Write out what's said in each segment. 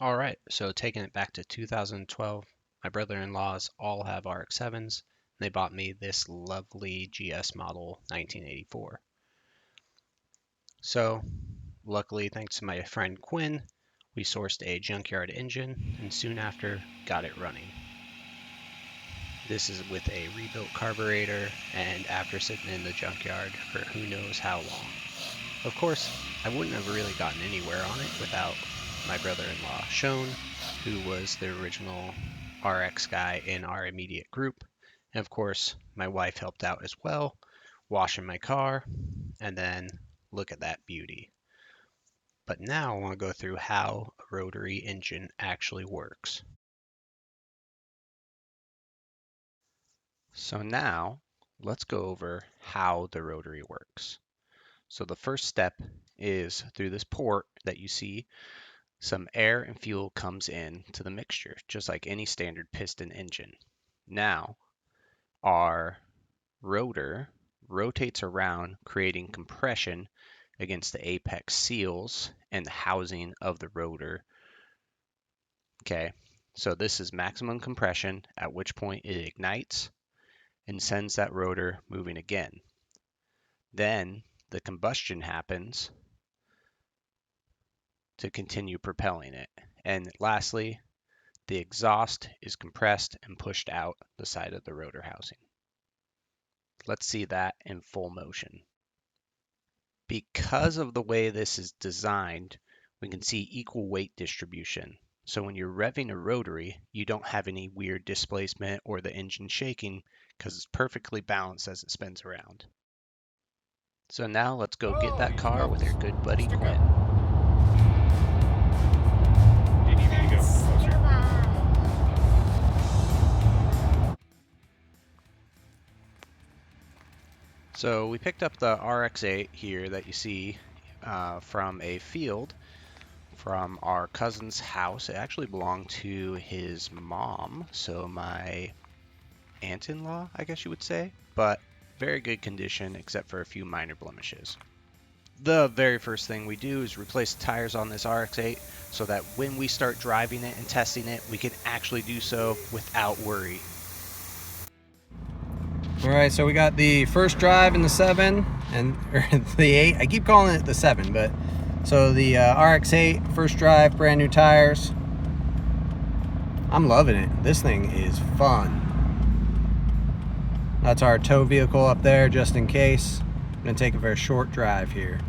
All right, so taking it back to 2012, my brother-in-laws all have RX-7s. They bought me this lovely GS model 1984. So, luckily, thanks to my friend Quinn, we sourced a junkyard engine and soon after got it running. This is with a rebuilt carburetor and after sitting in the junkyard for who knows how long. Of course, I wouldn't have really gotten anywhere on it without my brother-in-law, Sean, who was the original RX guy in our immediate group. And of course, my wife helped out as well, washing my car, and then look at that beauty. But now I want to go through how a rotary engine actually works. So now, let's go over how the rotary works. So the first step is through this port that you see, some air and fuel comes in to the mixture, just like any standard piston engine. Now, our rotor rotates around, creating compression against the apex seals and the housing of the rotor. Okay, so this is maximum compression, at which point it ignites and sends that rotor moving again. Then the combustion happens to continue propelling it. And lastly, the exhaust is compressed and pushed out the side of the rotor housing. Let's see that in full motion. Because of the way this is designed, we can see equal weight distribution. So when you're revving a rotary, you don't have any weird displacement or the engine shaking because it's perfectly balanced as it spins around. So now let's go get that car with your good buddy Quinn. Do you need me to go closer? So we picked up the RX8 here that you see from a field from our cousin's house. It actually belonged to his mom, so my aunt-in-law, I guess you would say, but very good condition except for a few minor blemishes. The very first thing we do is replace the tires on this RX8 so that when we start driving it and testing it, we can actually do so without worry. All right, so we got the first drive in the 7 and the 8. I keep calling it the 7, but so the RX8 first drive, brand new tires. I'm loving it. This thing is fun. That's our tow vehicle up there, just in case. I'm gonna take a very short drive here.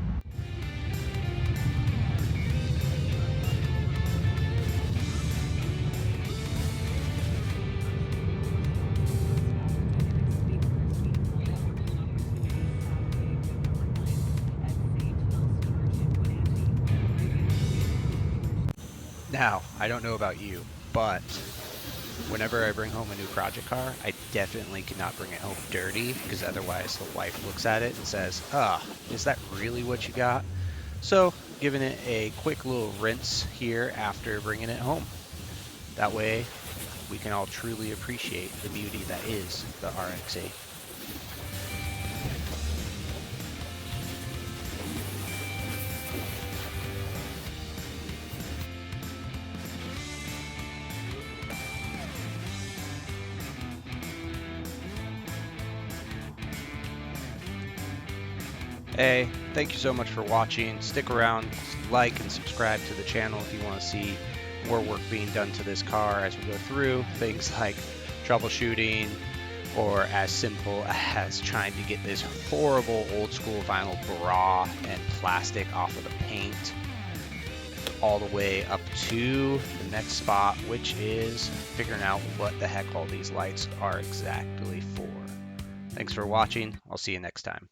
Now, I don't know about you, but whenever I bring home a new project car, I definitely cannot bring it home dirty because otherwise the wife looks at it and says, is that really what you got? So, giving it a quick little rinse here after bringing it home. That way, we can all truly appreciate the beauty that is the RX8. Hey, thank you so much for watching. Stick around, like and subscribe to the channel if you want to see more work being done to this car as we go through things like troubleshooting or as simple as trying to get this horrible old school vinyl bra and plastic off of the paint, all the way up to the next spot, which is figuring out what the heck all these lights are exactly for. Thanks for watching. I'll see you next time.